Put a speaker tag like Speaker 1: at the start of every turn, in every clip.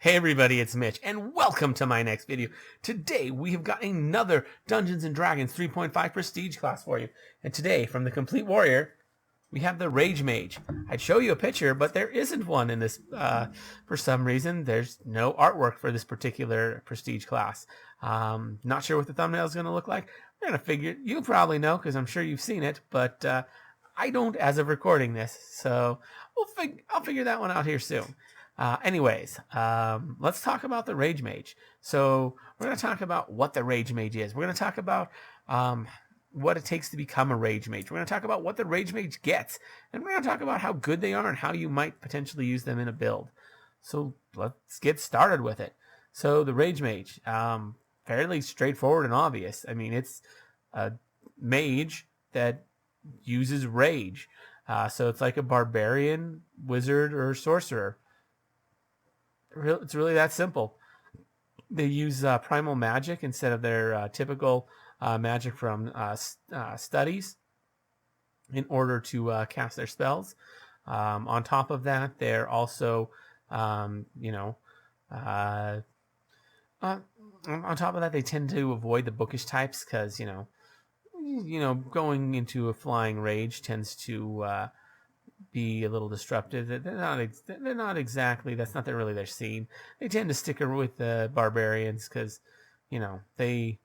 Speaker 1: Hey everybody, it's Mitch, and welcome to my next video. Today we have got another Dungeons & Dragons 3.5 Prestige class for you. And today, from the Complete Warrior, we have the Rage Mage. I'd show you a picture, but there isn't one in this. For some reason, there's no artwork for this particular Prestige class. Not sure what the thumbnail is going to look like. We're going to figure, you probably know, because I'm sure you've seen it, but I don't as of recording this. So I'll figure that one out here soon. Anyways, let's talk about the Rage Mage. So we're going to talk about what the Rage Mage is. We're going to talk about what it takes to become a Rage Mage. We're going to talk about what the Rage Mage gets. And we're going to talk about how good they are and how you might potentially use them in a build. So let's get started with it. So the Rage Mage, fairly straightforward and obvious. I mean, it's a mage that uses rage. So it's like a barbarian, wizard, or sorcerer. It's really that simple. They use primal magic instead of their typical magic from studies in order to cast their spells. On top of that, they're also, on top of that, they tend to avoid the bookish types because, going into a flying rage tends to be a little disruptive. They're not exactly, that's not really their scene. They tend to stick with the barbarians because, they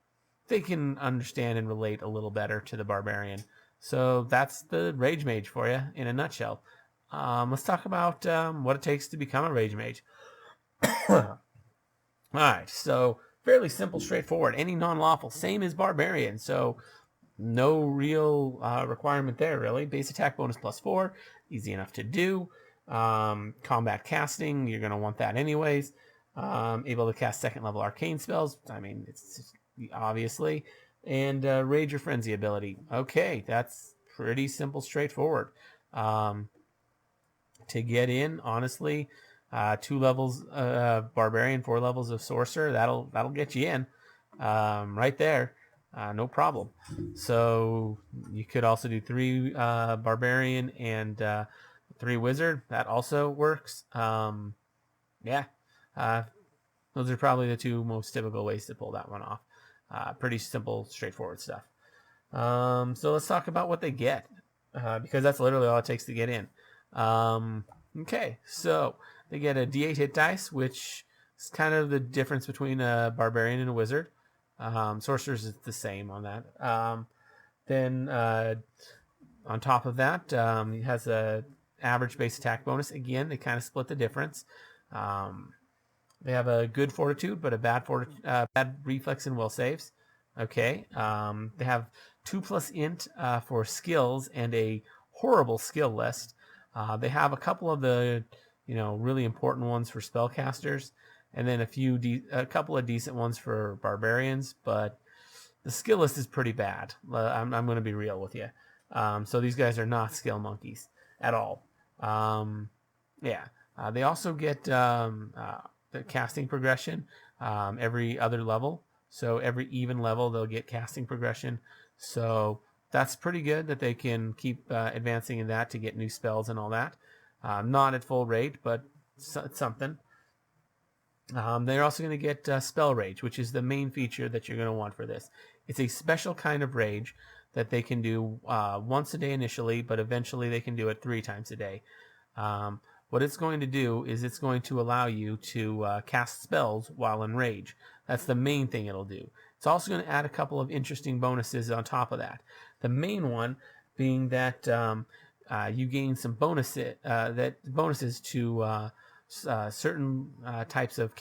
Speaker 1: can understand and relate a little better to the barbarian. So that's the Rage Mage for you in a nutshell. Let's talk about what it takes to become a Rage Mage. Alright, so fairly simple, straightforward. Any non-lawful, same as barbarian. So no real requirement there, really. Base attack bonus +4, easy enough to do. Combat casting, you're going to want that anyways. Able to cast second level arcane spells, I mean, it's obviously. And Rage or Frenzy ability. Okay, that's pretty simple, straightforward. To get in, honestly, 2 levels Barbarian, 4 levels of Sorcerer, that'll get you in right there. No problem. So you could also do 3 Barbarian and 3 Wizard. That also works. Yeah. Those are probably the 2 most typical ways to pull that one off. Pretty simple, straightforward stuff. So let's talk about what they get, because that's literally all it takes to get in. Okay, so they get a D8 hit dice, which is kind of the difference between a Barbarian and a Wizard. Sorcerers is the same on that. Then on top of that, he has a average base attack bonus. Again, they kind of split the difference. They have a good fortitude, but a bad reflex and will saves. Okay. They have 2+ int for skills and a horrible skill list. They have a couple of the really important ones for spellcasters, and then a couple of decent ones for barbarians, but the skill list is pretty bad. I'm going to be real with you. So these guys are not skill monkeys at all. They also get the casting progression every other level. So every even level, they'll get casting progression. So that's pretty good that they can keep advancing in that to get new spells and all that. Not at full rate, but it's something. They're also going to get Spell Rage, which is the main feature that you're going to want for this. It's a special kind of rage that they can do once a day initially, but eventually they can do it 3 times a day. What it's going to do is it's going to allow you to cast spells while in rage. That's the main thing it'll do. It's also going to add a couple of interesting bonuses on top of that. The main one being that you gain some bonuses to certain types of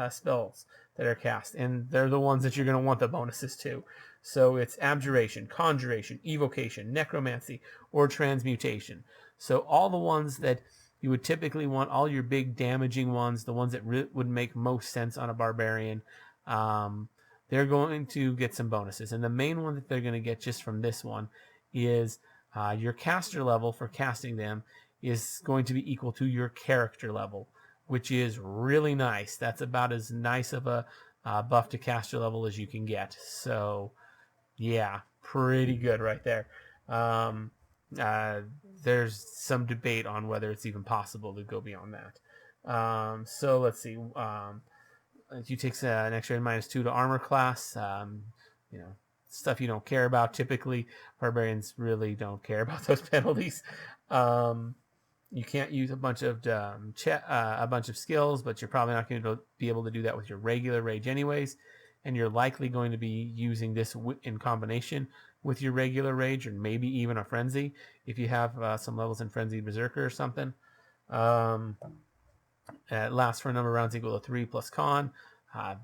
Speaker 1: spells that are cast, and they're the ones that you're going to want the bonuses to. So it's Abjuration, Conjuration, Evocation, Necromancy, or Transmutation. So all the ones that you would typically want, all your big damaging ones, the ones that would make most sense on a barbarian, they're going to get some bonuses. And the main one that they're going to get just from this one is your caster level for casting them is going to be equal to your character level, which is really nice. That's about as nice of a buff to caster level as you can get. So yeah, pretty good right there. There's some debate on whether it's even possible to go beyond that. So let's see. You take an extra -2 to armor class. You know, stuff you don't care about typically. Barbarians really don't care about those penalties. You can't use a bunch of skills, but you're probably not going to be able to do that with your regular rage anyways. And you're likely going to be using this in combination with your regular rage, or maybe even a frenzy if you have some levels in frenzied berserker or something. It lasts for a number of rounds equal to 3 plus con,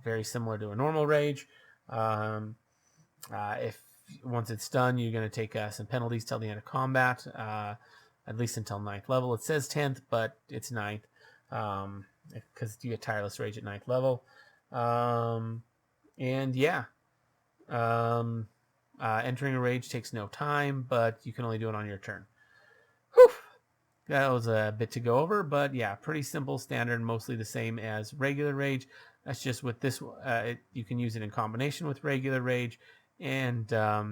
Speaker 1: very similar to a normal rage. If once it's done, you're going to take some penalties till the end of combat, at least until 9th level. It says 10th, but it's 9th because you get tireless rage at 9th level. And yeah, entering a rage takes no time, but you can only do it on your turn. Whew. That was a bit to go over, but yeah, pretty simple, standard, mostly the same as regular rage. That's just with this, you can use it in combination with regular rage, and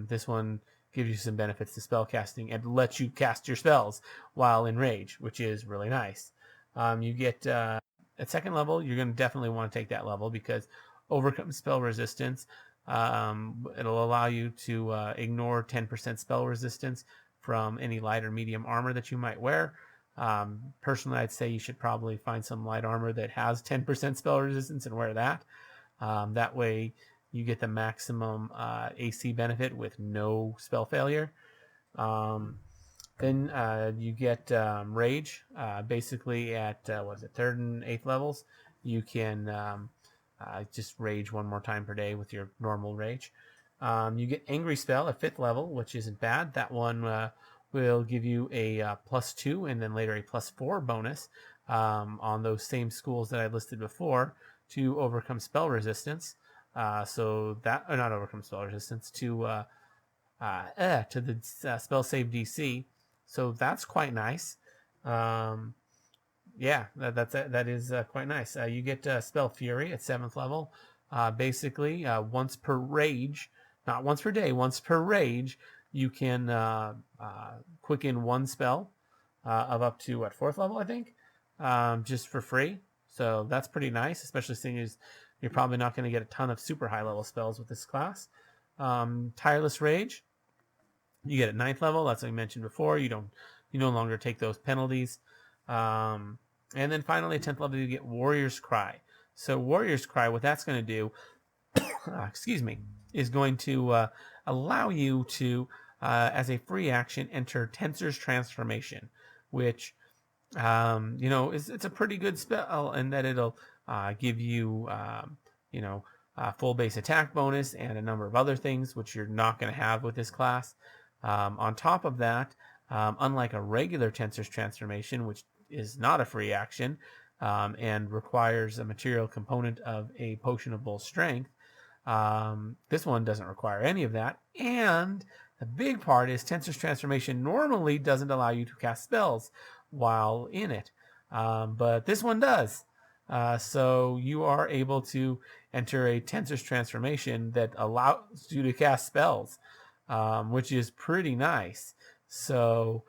Speaker 1: this one gives you some benefits to spell casting and lets you cast your spells while in rage, which is really nice. You get at 2nd level, you're going to definitely want to take that level because overcome spell resistance. It'll allow you to ignore 10% spell resistance from any light or medium armor that you might wear. Personally, I'd say you should probably find some light armor that has 10% spell resistance and wear that. That way you get the maximum AC benefit with no spell failure. Then you get Rage. Basically at, 3rd and 8th levels, you can just Rage one more time per day with your normal Rage. You get Angry Spell at 5th level, which isn't bad. That one will give you a +2 and then later a +4 bonus on those same schools that I listed before to overcome spell resistance. So that, or not overcome spell resistance, to the spell save DC. So that's quite nice. Yeah, that is quite nice. You get Spell Fury at 7th level. Basically, once per rage, not once per day, once per rage, you can quicken one spell of up to 4th level, I think, just for free. So that's pretty nice, especially seeing as you're probably not going to get a ton of super high level spells with this class. Tireless Rage, you get at 9th level. That's what I mentioned before. You no longer take those penalties. And then finally, at 10th level, you get Warrior's Cry. So Warrior's Cry, what that's going to do, excuse me, is going to allow you to, as a free action, enter Tensor's Transformation, which, it's a pretty good spell, and that it'll give you, full base attack bonus and a number of other things, which you're not going to have with this class. On top of that, unlike a regular Tensor's Transformation, which is not a free action and requires a material component of a Potion of Bull Strength, this one doesn't require any of that. And the big part is Tensor's Transformation normally doesn't allow you to cast spells while in it, but this one does. So you are able to enter a Tensor's Transformation that allows you to cast spells, which is pretty nice. So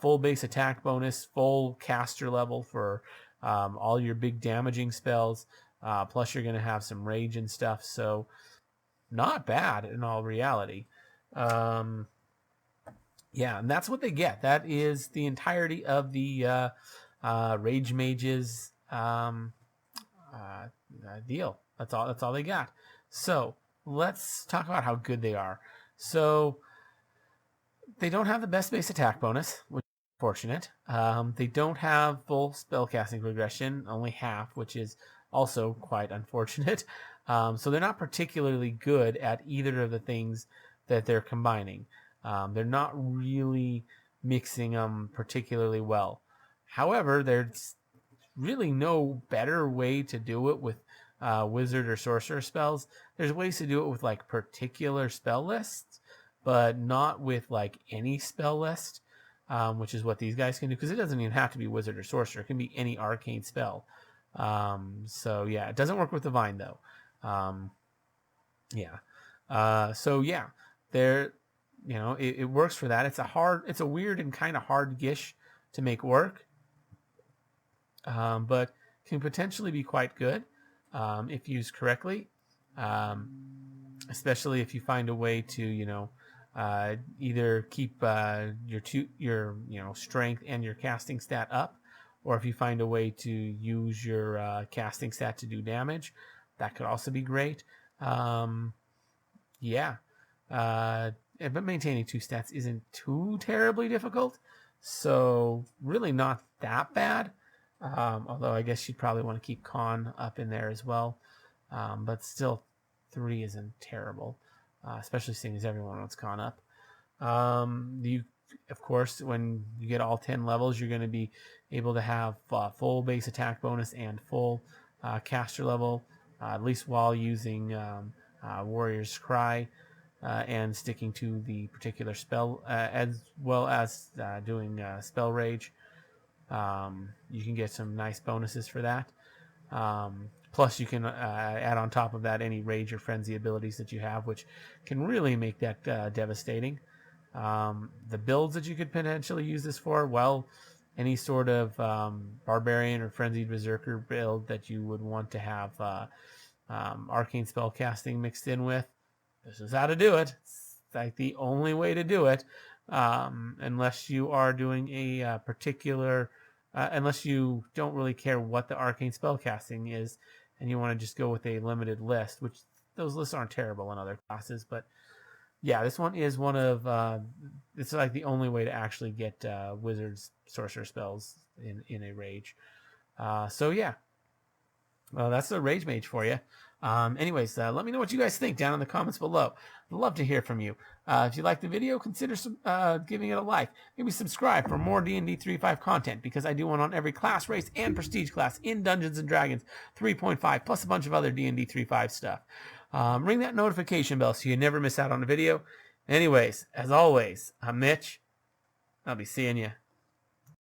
Speaker 1: full base attack bonus, full caster level for all your big damaging spells, plus you're going to have some rage and stuff. So not bad in all reality. Yeah, and that's what they get. That is the entirety of the Rage Mage's deal. That's all they got. So let's talk about how good they are. So they don't have the best base attack bonus, which is unfortunate. They don't have full spellcasting progression, only half, which is also quite unfortunate. So they're not particularly good at either of the things that they're combining. They're not really mixing them particularly well. However, there's really no better way to do it with wizard or sorcerer spells. There's ways to do it with like particular spell lists, but not with like any spell list, which is what these guys can do, because it doesn't even have to be wizard or sorcerer. It can be any arcane spell. So yeah, it doesn't work with divine though. So yeah, there, it works for that. It's a weird and kind of hard gish to make work. But can potentially be quite good if used correctly, especially if you find a way to, either keep your strength and your casting stat up, or if you find a way to use your casting stat to do damage, that could also be great. Yeah. But maintaining 2 stats isn't too terribly difficult, so really not that bad. Although I guess you'd probably want to keep con up in there as well. But still, 3 isn't terrible, especially seeing as everyone wants con up. Of course, when you get all 10 levels, you're going to be able to have full base attack bonus and full caster level, at least while using Warrior's Cry and sticking to the particular spell, as well as doing Spell Rage. You can get some nice bonuses for that. Plus, you can add on top of that any Rage or Frenzy abilities that you have, which can really make that devastating. The builds that you could potentially use this for, well, any sort of Barbarian or Frenzied Berserker build that you would want to have Arcane Spellcasting mixed in with, this is how to do it. It's like the only way to do it, unless you are doing a particular... unless you don't really care what the arcane spellcasting is and you want to just go with a limited list, which those lists aren't terrible in other classes. But yeah, this one is one of it's like the only way to actually get wizards sorcerer spells in a rage. So yeah, well, that's the Rage Mage for you. Anyways, let me know what you guys think down in the comments below. I'd love to hear from you. If you like the video, consider giving it a like. Maybe subscribe for more D&D 3.5 content, because I do one on every class, race, and prestige class in Dungeons & Dragons 3.5, plus a bunch of other D&D 3.5 stuff. Ring that notification bell so you never miss out on a video. Anyways, as always, I'm Mitch. I'll be seeing you